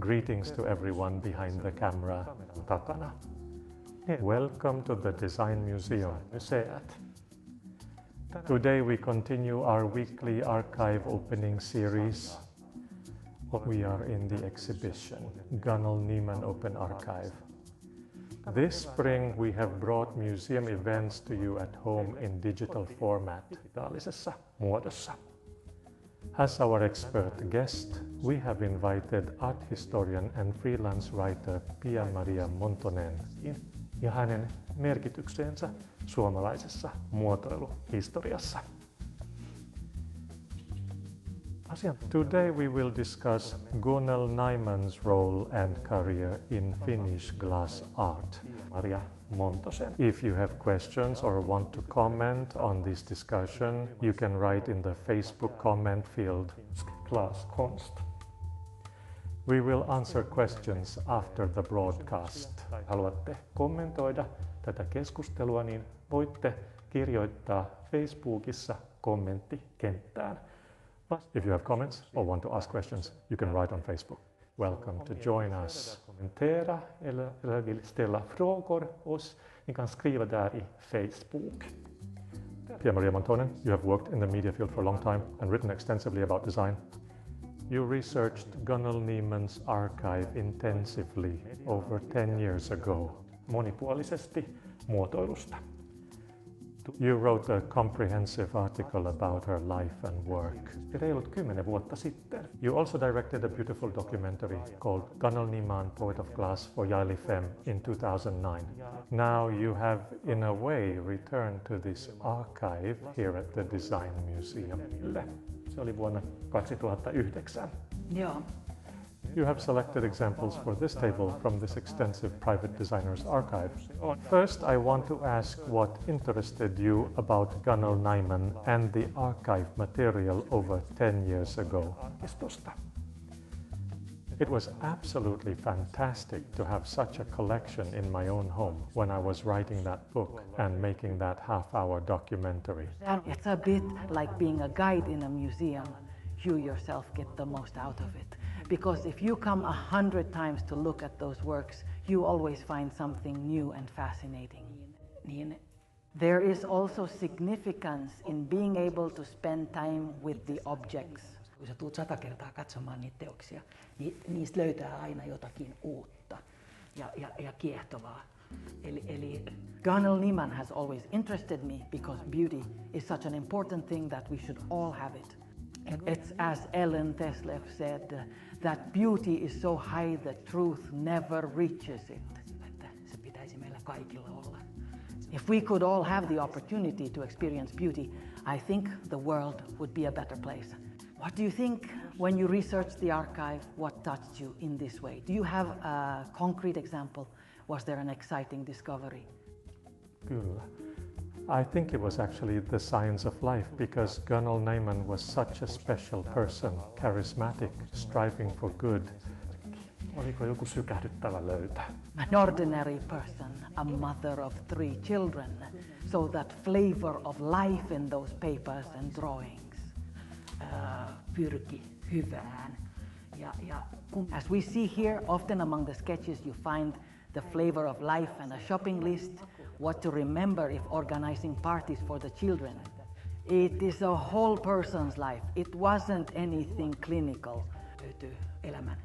Greetings to everyone behind the camera takana. Welcome to the Design Museum, Museet. Today we continue our weekly archive opening series. We are in the exhibition, Gunnel Nyman Open Archive. This spring we have brought museum events to you at home in digital format, digitaalisessa muodossa. As our expert guest, we have invited art historian and freelance writer Pia-Maria Montonen ja hänen merkitykseensä suomalaisessa muotoiluhistoriassa. Today we will discuss Gunnel Nyman's role and career in Finnish glass art. Pia-Maria Montosen. If you have questions or want to comment on this discussion, you can write in the Facebook comment field Glaskonst. We will answer questions after the broadcast. Haluatte kommentoida tätä keskustelua, niin voitte kirjoittaa Facebookissa kommenttikenttään. If you have comments or want to ask questions, you can write on Facebook. Welcome to join us. Kommentera eller vill ställa frågor oss, ni kan skriva där i Facebook. Pia-Maria Montonen, you have worked in the media field for a long time and written extensively about design. You researched Gunnel Nyman's archive intensively over 10 years ago, monipuolisesti muotoilusta. You wrote a comprehensive article about her life and work. Reilut 10 vuotta sitten. You also directed a beautiful documentary called Gunnel Nyman, Poet of Glass for Yle FM in 2009. Now you have, in a way, returned to this archive here at the Design Museum. Se oli vuonna 2009. Joo. You have selected examples for this table from this extensive private designer's archive. First, I want to ask what interested you about Gunnel Nyman and the archive material over 10 years ago. It was absolutely fantastic to have such a collection in my own home when I was writing that book and making that half-hour documentary. It's a bit like being a guide in a museum. You yourself get the most out of it. Because if you come 100 times to look at those works, you always find something new and fascinating. There is also significance in being able to spend time with the objects. Kun sä tuut 100 kertaa katsomaan niitä teoksia, niin niistä löytää aina jotakin uutta ja kiehtovaa. Eli Gunnel Nyman has always interested me because beauty is such an important thing that we should all have it. It's as Ellen Teslev said, that beauty is so high that truth never reaches it. Että se pitäisi meillä kaikilla olla. If we could all have the opportunity to experience beauty, I think the world would be a better place. What do you think when you researched the archive, what touched you in this way? Do you have a concrete example? Was there an exciting discovery? Kyllä. I think it was actually the science of life because Gunnel Nyman was such a special person, charismatic, striving for good. Oliko joku sykähdyttävä löytää? An ordinary person, a mother of 3 children, so that flavor of life in those papers and drawings. Pyrki hyvään. As we see here, often among the sketches you find the flavor of life and a shopping list, what to remember if organizing parties for the children. It is a whole person's life. It wasn't anything clinical. Löytyy elämän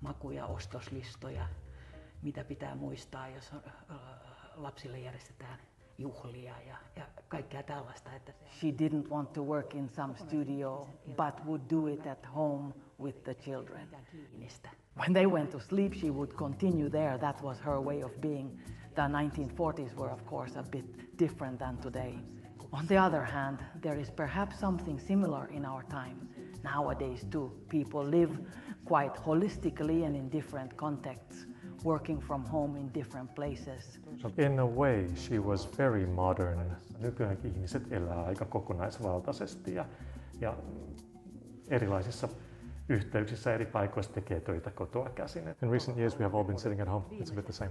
makuja, ostoslistoja, mitä pitää muistaa, jos lapsille järjestetään juhlia ja kaikkea tällaista. Että She didn't want to work in some studio, but would do it at home with the children. When they went to sleep, she would continue there. That was her way of being. The 1940s were, of course, a bit different than today. On the other hand, there is perhaps something similar in our time. Nowadays, too, people live quite holistically and in different contexts, working from home in different places. In a way, she was very modern. Nykyäänkin ihmiset elää aika kokonaisvaltaisesti ja erilaisissa yhteyksissä eri paikoissa tekee töitä kotoa käsin. In recent years we have all been sitting at home. It's a bit the same.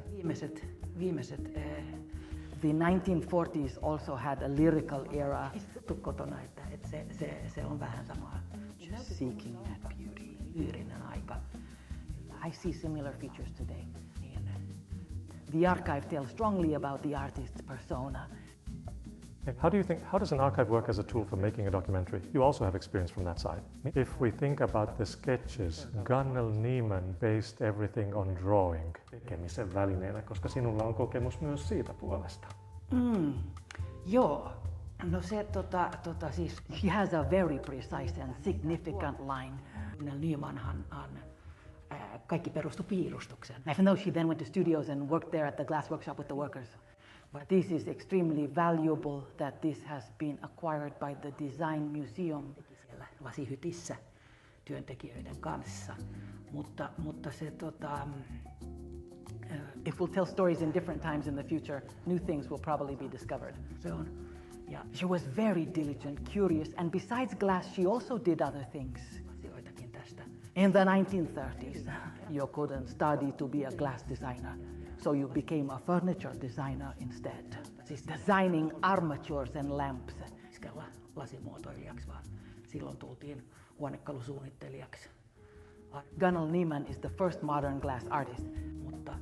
The 1940s also had a lyrical era. Istuttu kotona, että se on vähän samaa. Just seeking that beauty. Lyyrinen aika. I see similar features today. The archive tells strongly about the artist's persona. How does an archive work as a tool for making a documentary? You also have experience from that side. If we think about the sketches, Gunnel Nyman based everything on drawing. Tekemisen välineenä, koska sinulla on kokemus myös siitä puolesta. Joo. No se siis, she has a very precise and significant line. Gunnel Nymanhan kaikki perustui piirustukseen. Even though she then went to studios and worked there at the glass workshop with the workers. But this is extremely valuable that this has been acquired by the Design Museum. Siellä lasihytissä työntekijöiden kanssa. Mutta se if we'll tell stories in different times in the future, new things will probably be discovered. se on. Yeah, she was very diligent, curious, and besides glass, she also did other things. Asioitakin tästä. In the 1930s, you couldn't study to be a glass designer, so you became a furniture designer instead. Siis designing armatures and lamps. Iskellä lasimuotoilijaksi, vaan silloin tultiin huonekalusuunnittelijaksi. Gunnel Nyman is the first modern glass artist. Mutta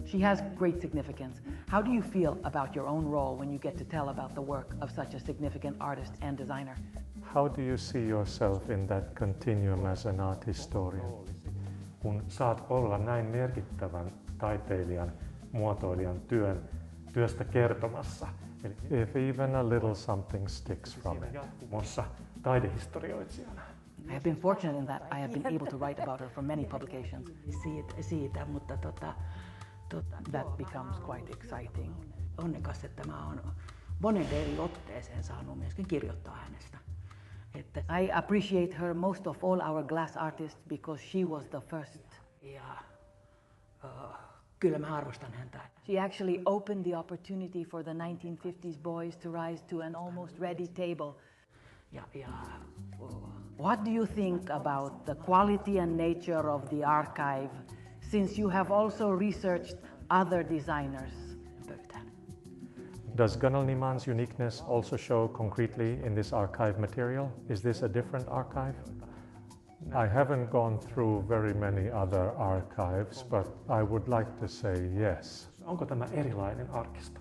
She has great significance. How do you feel about your own role when you get to tell about the work of such a significant artist and designer? How do you see yourself in that continuum as an art historian? Kun saat olla näin merkittävän taiteilijan, muotoilijan työstä kertomassa. Eli if even a little something sticks from it. Muassa taidehistorioitsijana. I have been fortunate in that I have been able to write about her for many publications. siitä mutta That becomes quite exciting. onnekas, että mä oon monen eri otteeseen saanut myöskin kirjoittaa hänestä. Että I appreciate her most of all our glass artists because she was the first. ja kyllä mä arvostan häntä. She actually opened the opportunity for the 1950s boys to rise to an almost ready table. What do you think about the quality and nature of the archive, since you have also researched other designers? Does Gunnel Nyman's uniqueness also show concretely in this archive material? Is this a different archive? I haven't gone through very many other archives, but I would like to say yes. Onko tämä erilainen arkisto?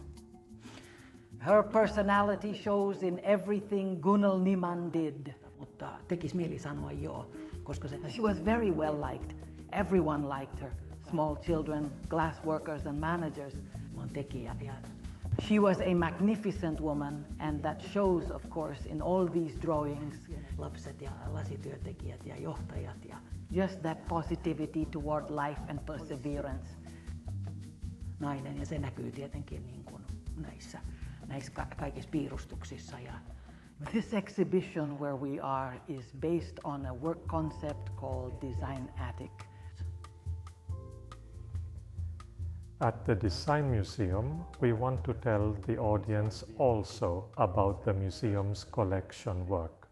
Her personality shows in everything Gunnel Nyman did. Mutta tekisi mieli sanoa joo, koska She was very well liked. Everyone liked her. Small children, glass workers and managers. on tekijä ja She was a magnificent woman, and that shows, of course, in all these drawings. lapset ja lasityöntekijät ja johtajat ja Just that positivity toward life and perseverance. nainen, ja se näkyy tietenkin niin kuin näissä kaikissa piirustuksissa. Ja This exhibition where we are is based on a work concept called Design Attic. At the Design Museum, we want to tell the audience also about the museum's collection work.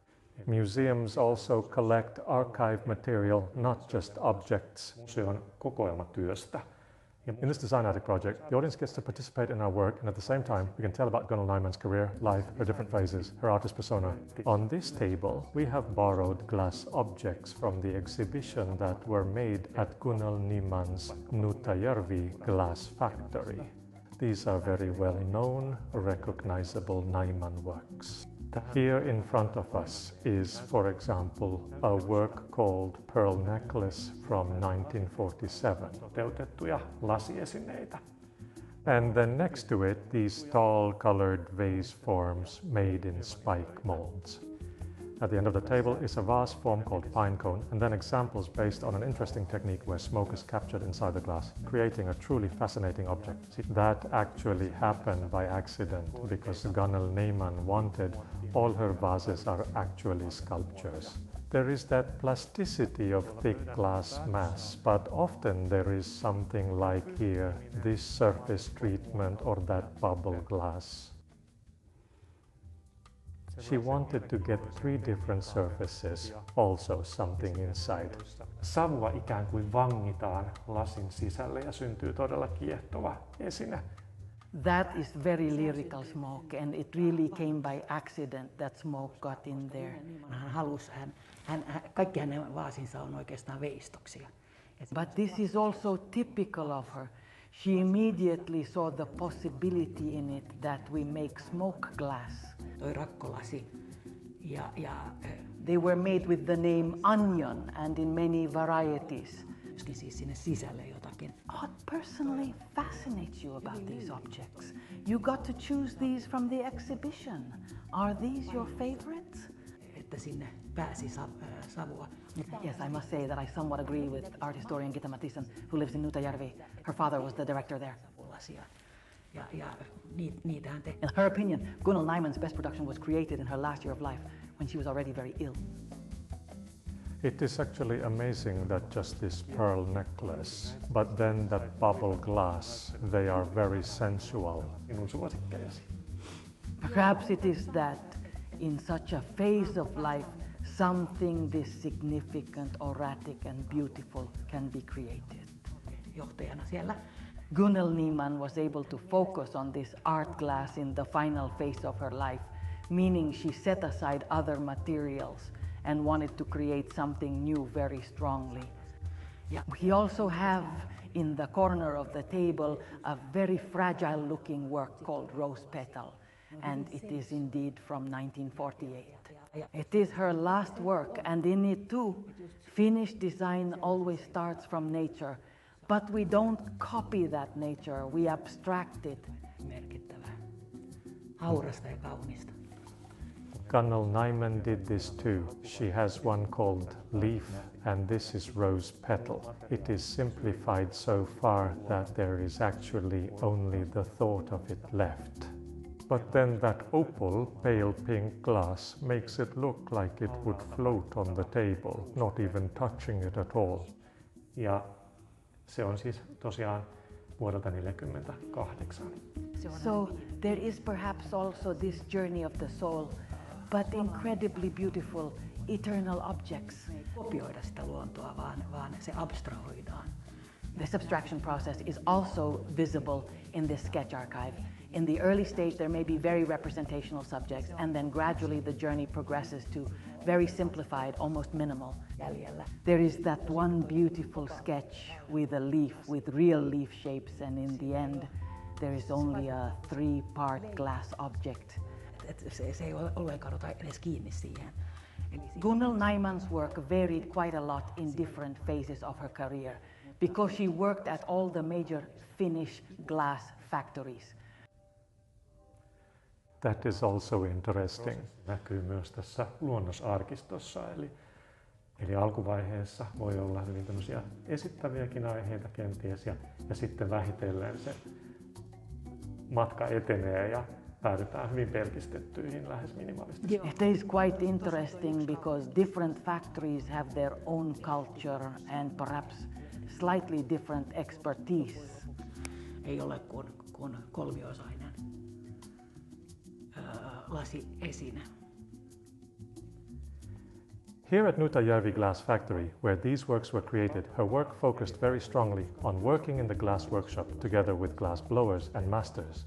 Museums also collect archive material, not just objects. Museon kokoelmatyöstä. In this Design Attic project, the audience gets to participate in our work, and at the same time, we can tell about Gunnel Nyman's career, life, her different phases, her artist persona. On this table, we have borrowed glass objects from the exhibition that were made at Gunnel Nyman's Nuutajärvi glass factory. These are very well-known, recognizable Nyman works. Here in front of us is, for example, a work called Pearl Necklace from 1947. Toteutettuja lasiesineitä. And then next to it, these tall colored vase forms made in spike molds. At the end of the table is a vase form called pine cone, and then examples based on an interesting technique where smoke is captured inside the glass, creating a truly fascinating object. See, that actually happened by accident because Gunnel Nyman wanted all her vases are actually sculptures. There is that plasticity of thick glass mass, but often there is something like here, this surface treatment or that bubble glass. She wanted to get 3 different surfaces, also something inside. Savua ikään kuin vangitaan lasin sisälle ja syntyy todella kiehtova esine. That is very lyrical smoke, and it really came by accident that smoke got in there. kaikki hänen vaasinsa on oikeastaan veistoksia. But this is also typical of her. She immediately saw the possibility in it that we make smoke glass. Toi rakkolasi They were made with the name onion and in many varieties. siis sinne sisälle jotakin. What personally fascinates you about these objects? You got to choose these from the exhibition. Are these your favorites? Että sinne pääsi savua. Yes, I must say that I somewhat agree with art historian Gitta Mattisen, who lives in Nuutajärvi. Her father was the director there. Ja niitähän te. In her opinion, Gunnel Nyman's best production was created in her last year of life, when she was already very ill. It is actually amazing that just this pearl necklace, but then that bubble glass, they are very sensual. Minun suosikkejasi. Perhaps it is that in such a phase of life, something this significant, erratic and beautiful can be created. Johtajana siellä. Gunnel Nyman was able to focus on this art glass in the final phase of her life, meaning she set aside other materials and wanted to create something new very strongly. We also have in the corner of the table a very fragile looking work called Rose Petal, and it is indeed from 1948. It is her last work, and in it too, Finnish design always starts from nature, but we don't copy that nature, we abstract it. Merkittävää. Haurasta ja kaunista. Gunnel Nyman did this too. She has one called Leaf, and this is Rose Petal. It is simplified so far that there is actually only the thought of it left. But then that opal, pale pink glass makes it look like it would float on the table, not even touching it at all. Ja se on siis tosiaan vuodelta 1948. So there is perhaps also this journey of the soul, but incredibly beautiful, eternal objects. Kopioida sitä luontoa, vaan se abstrahoidaan. This abstraction process is also visible in this sketch archive. In the early stage, there may be very representational subjects, and then gradually the journey progresses to very simplified, almost minimal. There is that one beautiful sketch with a leaf, with real leaf shapes, and in the end, there is only a 3-part glass object. Se ei ollenkaan ota edes kiinni siihen. Gunnel Nyman's work varied quite a lot in different phases of her career because she worked at all the major Finnish glass factories. That is also interesting. Näkyy myös tässä luonnosarkistossa, eli alkuvaiheessa voi olla hyvin tämmöisiä esittäviäkin aiheita kenties, ja sitten vähitellen se matka etenee ja päädytään hyvin pelkistettyihin, lähes minimalistisiin. It is quite interesting because different factories have their own culture and perhaps slightly different expertise. Ei ole kuin kolmiosainen lasiesine. Here at Nuutajärvi Glass Factory, where these works were created, her work focused very strongly on working in the glass workshop together with glass blowers and masters.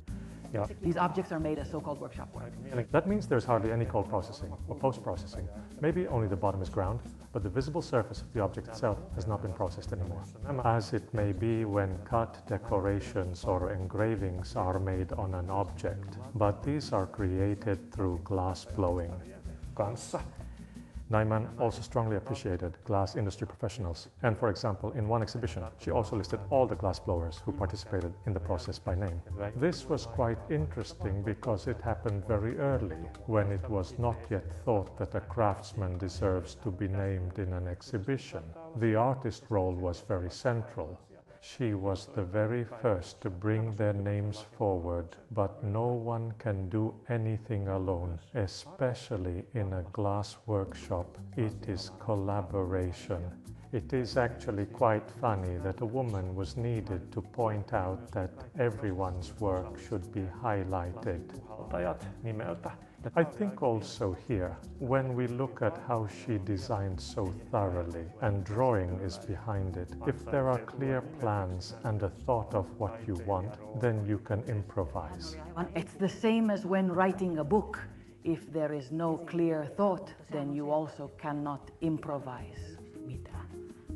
These objects are made as so-called workshop work. That means there's hardly any cold processing or post-processing. Maybe only the bottom is ground, but the visible surface of the object itself has not been processed anymore. As it may be when cut decorations or engravings are made on an object, but these are created through glass blowing. Kanssa. Nyman also strongly appreciated glass industry professionals, and for example, in one exhibition, she also listed all the glass blowers who participated in the process by name. This was quite interesting because it happened very early, when it was not yet thought that a craftsman deserves to be named in an exhibition. The artist role was very central. She was the very first to bring their names forward, but no one can do anything alone, especially in a glass workshop. It is collaboration. It is actually quite funny that a woman was needed to point out that everyone's work should be highlighted. Nimeltä. I think also here, when we look at how she designed so thoroughly and drawing is behind it, if there are clear plans and a thought of what you want, then you can improvise. It's the same as when writing a book. If there is no clear thought, then you also cannot improvise. Mitään.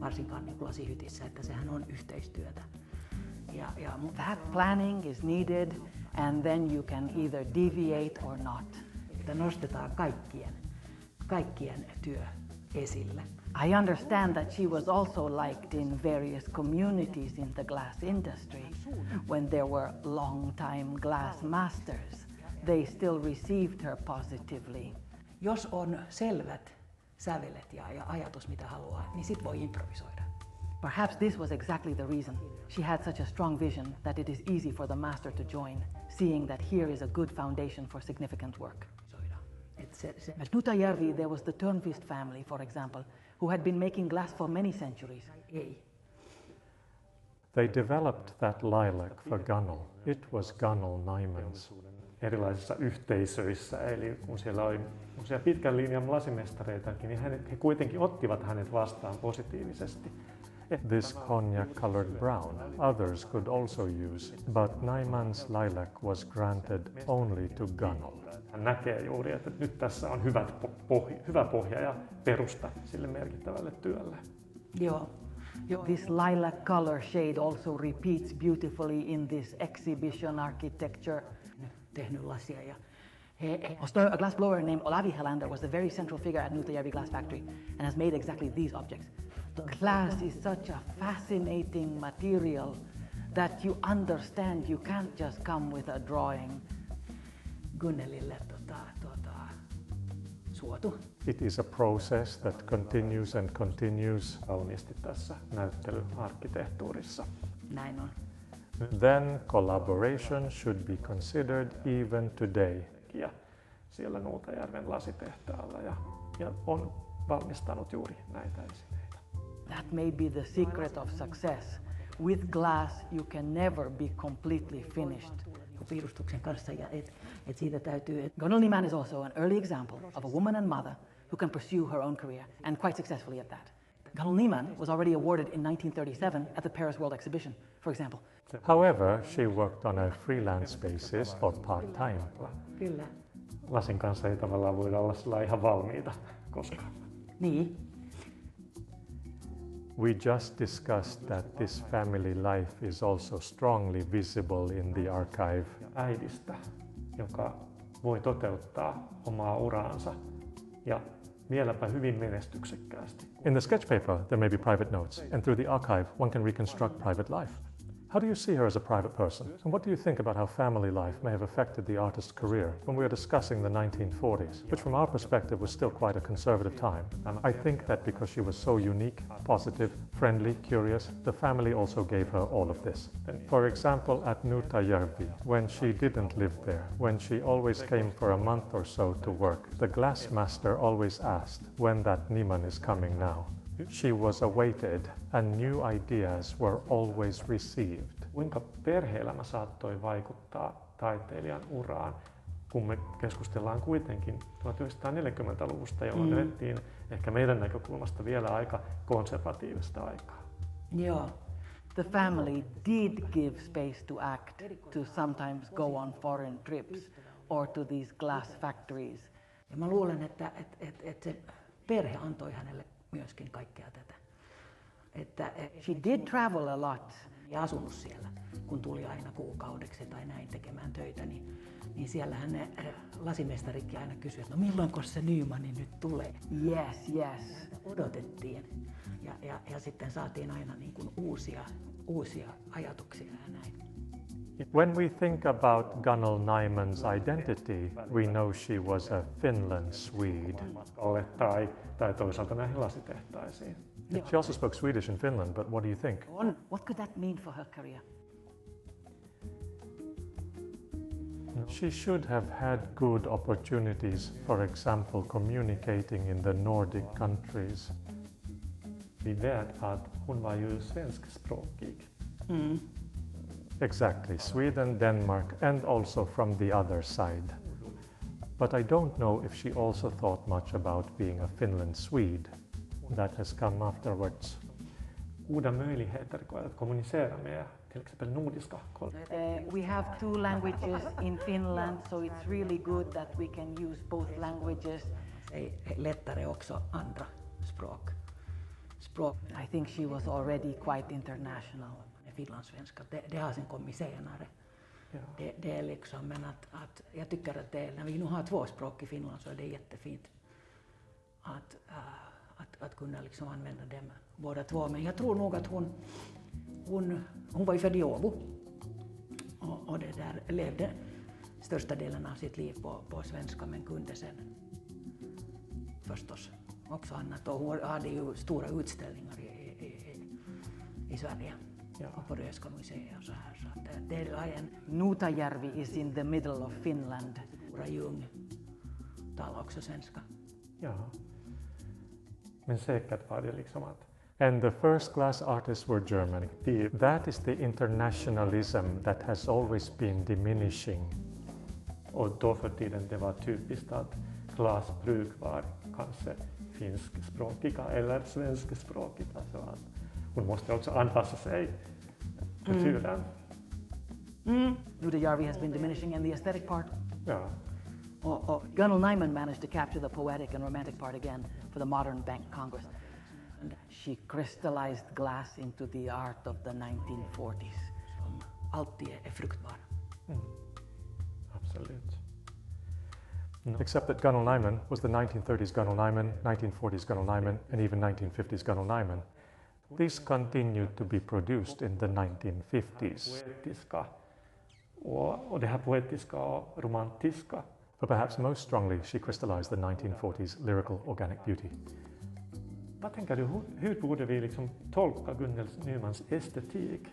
varsinkaan niin lasihytissä, että sehän on yhteistyötä. That planning is needed, and then you can either deviate or not. Että nostetaan kaikkien työ esille. I understand that she was also liked in various communities in the glass industry. When there were long-time glass masters, they still received her positively. Jos on selvät sävelet ja ajatus mitä haluaa, niin sit voi improvisoida. Perhaps this was exactly the reason. She had such a strong vision that it is easy for the master to join, seeing that here is a good foundation for significant work. At Nuutajärvi there was the Törnqvist family, for example, who had been making glass for many centuries. They developed that lilac for Gunnel. It was Gunnel Nyman's. Erilaisissa yhteisöissä, eli kun siellä oli pitkän linjan lasimestareitakin, niin he kuitenkin ottivat hänet vastaan positiivisesti. This cognac-colored brown others could also use, but Nyman's lilac was granted only to Gunnel. Hän näkee juuri, että nyt tässä on hyvä pohja ja perusta sille merkittävälle työlle. Joo. This lilac color shade also repeats beautifully in this exhibition architecture. Tehnyt lasia ja A glass blower named Olavi Helander was the very central figure at Nuutajärvi Glass Factory and has made exactly these objects. Glass is such a fascinating material that you understand you can't just come with a drawing. Gunnelille suotu. It is a process that continues and continues. Kauniisti tässä näyttelyarkkitehtuurissa. Näin on. Then collaboration should be considered even today. Ja siellä Nuutajärven lasitehtaalla ja on valmistanut juuri näitä esineitä. That may be the secret of success. With glass you can never be completely finished. Piirustuksen kanssa ja et siitä täytyy. Gunnel Nyman is also an early example of a woman and mother who can pursue her own career, and quite successfully at that. Gunnel Nyman was already awarded in 1937 at the Paris World Exhibition, for example. However, she worked on a freelance basis or part-time. Kyllä. Lasin kanssa ei tavallaan voida olla sillä ihan valmiita koskaan. Niin. We just discussed that this family life is also strongly visible in the archive. Äidistä, joka voi toteuttaa omaa uraansa ja vieläpä hyvin menestyksekkäästi. In the sketch paper, there may be private notes, and through the archive, one can reconstruct private life. How do you see her as a private person? And what do you think about how family life may have affected the artist's career when we are discussing the 1940s, which from our perspective was still quite a conservative time? I think that because she was so unique, positive, friendly, curious, the family also gave her all of this. For example, at Nuutajärvi, when she didn't live there, when she always came for a month or so to work, the glass master always asked when that Nyman is coming now. She was awaited and new ideas were always received. Kuinka perhe-elämä saattoi vaikuttaa taiteilijan uraan, kun me keskustellaan kuitenkin 1940-luvusta, jolloin elettiin ehkä meidän näkökulmasta vielä aika konservatiivista aikaa. Joo. The family did give space to act, to sometimes go on foreign trips or to these glass factories. Ja mä luulen, että se perhe antoi hänelle myöskin kaikkea tätä. Että she did travel a lot. Ja asunut siellä, kun tuli aina kuukaudeksi tai näin tekemään töitä, niin siellähän ne lasimestaritkin aina kysyivät, no milloinko se Nymanin nyt tulee? Yes. Odotettiin ja sitten saatiin aina niin kuin uusia ajatuksia ja näin. When we think about Gunnel Nyman's identity, we know she was a Finland Swede. Tai toisaalta näihin lasitehtaisiin. She also spoke Swedish in Finland, but what do you think? What could that mean for her career? She should have had good opportunities, for example, communicating in the Nordic countries. Vi vet att hon var ju svenskspråkig. Exactly, Sweden, Denmark, and also from the other side. But I don't know if she also thought much about being a Finland Swede. That has come afterwards. Goda möjligheter att kommunicera med till exempel nordiska kollegor. We have two languages in Finland, so it's really good that we can use both languages. Lättare också andra språk. språk. I think she was already quite international. Finlandssvenska, det har sen kommit senare. Ja. Det är liksom, men att jag tycker att när vi nu har två språk i Finland så är det jättefint att kunna liksom använda dem båda två. Men jag tror nog att hon var ju född i Åbo och det där levde största delen av sitt liv på svenska, men kunde sen förstås också annat. Och hon hade ju stora utställningar i Sverige. Ja. Och på Röhsska museet och så här. Så att det är en Nuutajärvi is in the middle of Finland. Stora Ljung talar också svenska. Ja. Men säkert var det liksom att And the first class artists were German. That is the internationalism that has always been diminishing. och då för tiden det var typiskt att glasbruk var kanske finskspråkiga eller svenskspråkiga. Så att hon måste också anpassa sig kulturen. Nuutajärvi has been diminishing in the aesthetic part. Ja. Gunnel Nyman managed to capture the poetic and romantic part again for the modern Bank Congress. And she crystallized glass into the art of the 1940s. Alltid är fruktbar. Absolut. No. Except that Gunnel Nyman was the 1930s Gunnel Nyman, 1940s Gunnel Nyman, and even 1950s Gunnel Nyman. These continued to be produced in the 1950s. Poetiska och det här poetiska och romantiska. But perhaps most strongly, she crystallized the 1940s lyrical organic beauty. Vad tänker du, hur borde vi liksom tolka Gunnel Nymans estetik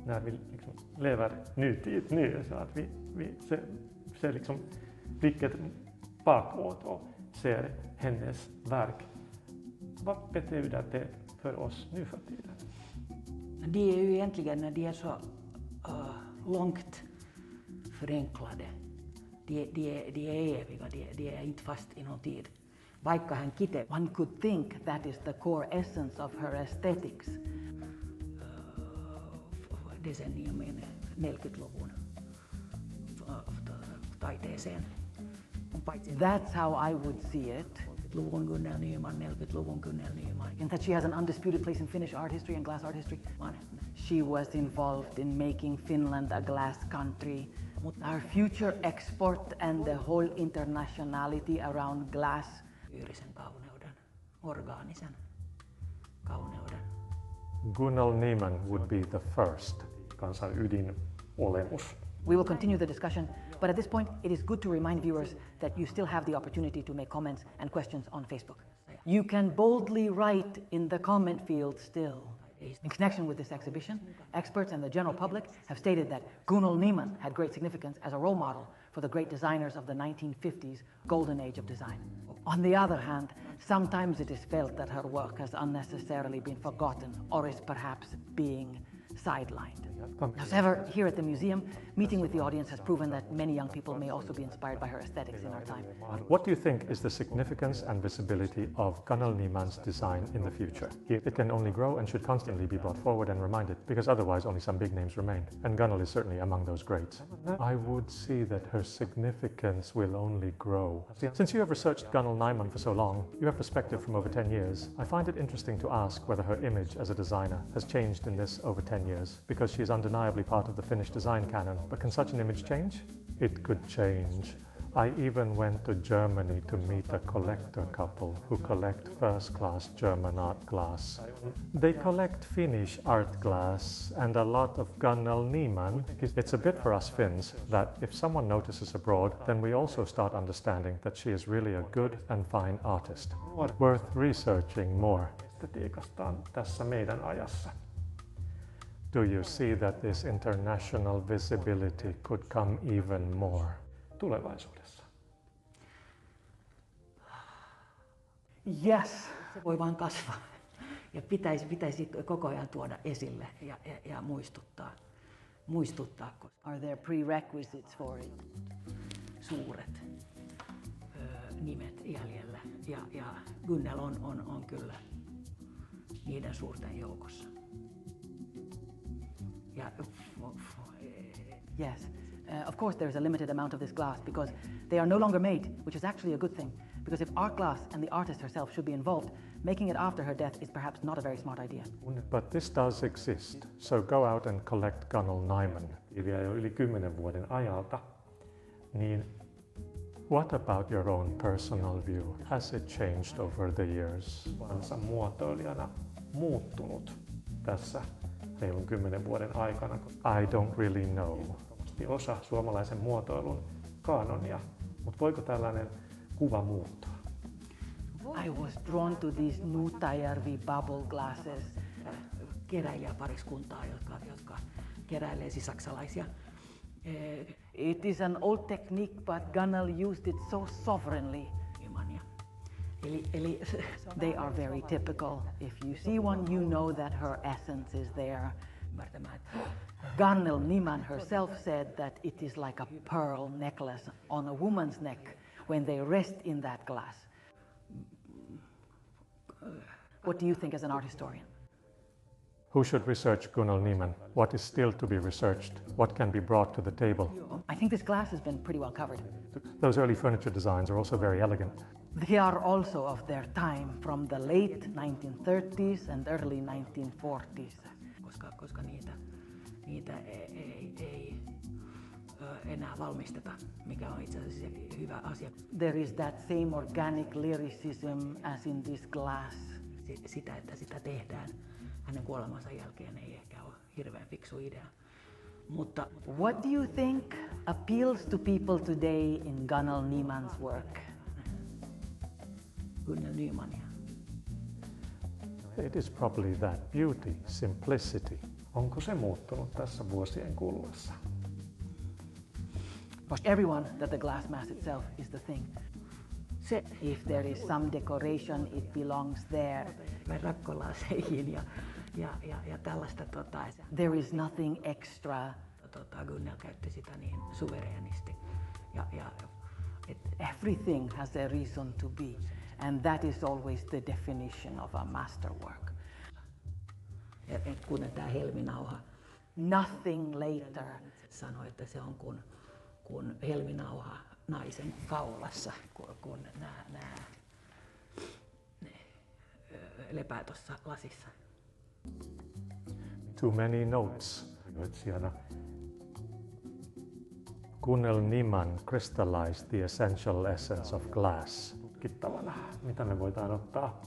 när vi liksom lever nutid nu, så att vi ser liksom blicket bakåt och ser hennes verk. Vad betyder det för oss nu för tiden? Det är ju egentligen när de är så långt förenklade. De är eviga, de är inte fast i någon tid. Vaikka hän kitee. One could think that is the core essence of her aesthetics. Decenniumin 40-luvun taiteeseen. That's how I would see it. 40-luvun Gunnel Nyman, 40-luvun Gunnel Nyman. And that she has an undisputed place in Finnish art history and glass art history. She was involved in making Finland a glass country. Our future export and the whole internationality around glass. Yyrisen kauneuden, orgaanisen kauneuden. Gunnel Nyman would be the first. Kansan ydinolemus. We will continue the discussion, but at this point it is good to remind viewers that you still have the opportunity to make comments and questions on Facebook. You can boldly write in the comment field still. In connection with this exhibition, experts and the general public have stated that Gunnel Nyman had great significance as a role model for the great designers of the 1950s golden age of design. On the other hand, sometimes it is felt that her work has unnecessarily been forgotten or is perhaps being sidelined. However, here at the museum, meeting with the audience has proven that many young people may also be inspired by her aesthetics in our time. What do you think is the significance and visibility of Gunnel Nyman's design in the future? It can only grow and should constantly be brought forward and reminded, because otherwise only some big names remain, and Gunnel is certainly among those greats. I would see that her significance will only grow. Since you have researched Gunnel Nyman for so long, you have perspective from over 10 years. I find it interesting to ask whether her image as a designer has changed in this over 10 years, because she is undeniably part of the Finnish design canon. But can such an image change? It could change. I even went to Germany to meet a collector couple who collect first-class German art glass. They collect Finnish art glass and a lot of Gunnel Nyman. It's a bit for us Finns that if someone notices abroad, then we also start understanding that she is really a good and fine artist. Worth researching more. Estetiikastaan tässä meidän ajassa. Do you see that this international visibility could come even more? Tulevaisuudessa. Yes. Se voi vaan kasvaa ja pitäisi koko ajan tuoda esille ja muistuttaa, koska Are there prerequisites for it? suuret nimet jäljellä ja Gunnel on kyllä niiden suurten joukossa. Ja, Yes. Of course, there is a limited amount of this glass because they are no longer made, which is actually a good thing. Because if art class and the artist herself should be involved, making it after her death is perhaps not a very smart idea. But this does exist, so go out and collect Gunnel Nyman. Vielä jo yli 10 vuoden ajalta, niin What about your own personal view? Has it changed over the years? vansa muotoilijana muuttunut tässä reilun 10 vuoden aikana. I don't really know. Osa suomalaisen muotoilun kaanonia, mutta voiko tällainen kuva muuttua? I was drawn to these Nuutajärvi bubble glasses. Keräilijäpariskuntaa, jotka keräilee siis saksalaisia. It is an old technique, but Gunnel used it so sovereignly. Eli They are very typical. If you see one, you know that her essence is there. Gunnel Nyman herself said that it is like a pearl necklace on a woman's neck when they rest in that glass. What do you think as an art historian? Who should research Gunnel Nyman? What is still to be researched? What can be brought to the table? I think this glass has been pretty well covered. Those early furniture designs are also very elegant. They are also of their time, from the late 1930s and early 1940s. Koska niitä ei enää valmisteta, mikä on itse asiassa hyvä asia. There is that same organic lyricism as in this glass. Sitä, että sitä tehdään hänen kuolemansa jälkeen, ei ehkä ole hirveän fiksu idea. Mutta What do you think appeals to people today in Gunnel Nyman's work? Gunnel Nymania. It is probably that beauty, simplicity. Onko se muuttunut tässä vuosien kuluessa? For everyone, that the glass mass itself is the thing. If there is some decoration, it belongs there. Rakkolaseihin ja tällaista. There is nothing extra. Gunnel käytti sitä niin suvereenisti. Everything has a reason to be, and that is always the definition of a masterwork. Kuten tämä helminauha Nothing later. sanoi, että se on kun helminauha naisen kaulassa, kun nämä lepää tuossa lasissa. Too many notes. Joitsijana Gunnel Nyman crystallized the essential essence of glass. tutkittavana, mitä me voidaan ottaa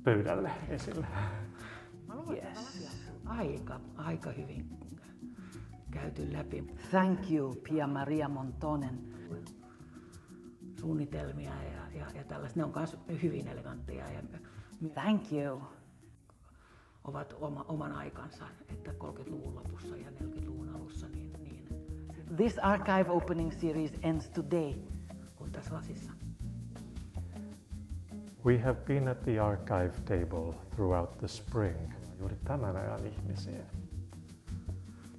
pöydälle esille. Yes. Aika hyvin käyty läpi. Thank you, Pia-Maria Montonen. Suunnitelmia ja tällaista. Ne on myös hyvin elegantteja ja Thank you. ovat oman aikansa, että 30-luvun lopussa ja 40-luvun alussa niin This archive opening series ends today. kuin tässä lasissa. We have been at the archive table throughout the spring. Juuri tämän ajan ihmisiä.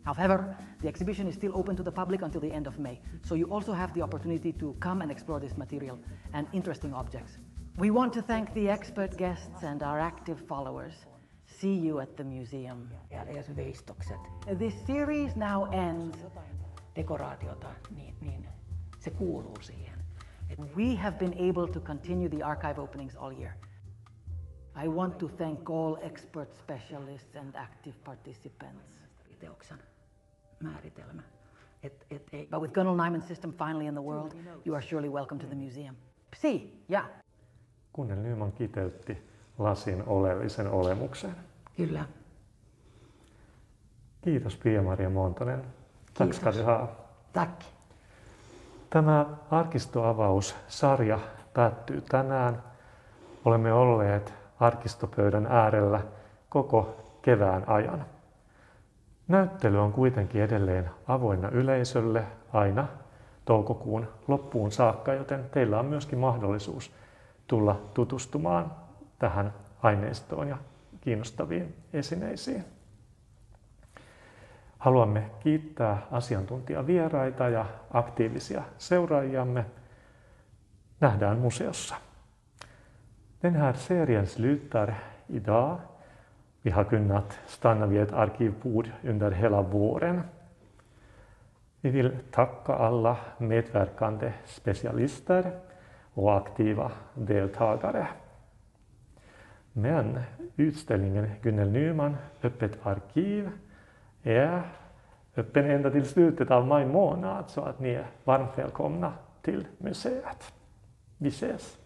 However, the exhibition is still open to the public until the end of May, so you also have the opportunity to come and explore this material and interesting objects. We want to thank the expert guests and our active followers. See you at the museum. Ja veistokset, This series now ends. dekoraatiota, niin se kuuluu siihen. We have been able to continue the archive openings all year. I want to thank all expert specialists and active participants. Teoksen määritelmä. Ei. But with Gunnel Nyman's system finally in the world, you are surely welcome to the museum. See, yeah. Gunnel Nyman kiteytti lasin oleellisen olemuksen. Kyllä. Kiitos Pia-Maria Montonen. Tack ska du ha. Tack. Tämä arkistoavaussarja päättyy tänään. Olemme olleet arkistopöydän äärellä koko kevään ajan. Näyttely on kuitenkin edelleen avoinna yleisölle aina toukokuun loppuun saakka, joten teillä on myöskin mahdollisuus tulla tutustumaan tähän aineistoon ja kiinnostaviin esineisiin. Haluamme kiittää asiantuntijavieraita ja aktiivisia seuraajiamme. Nähdään museossa. Den här serien slutar idag. Vi har kunnat stanna vid ett arkivbord under hela våren. Vi vill tacka alla medverkande specialister och aktiva deltagare. Men utställningen Gunnel Nyman, öppet arkiv, är öppen ända till slutet av maj månad, så att ni är varmt välkomna till museet. Vi ses!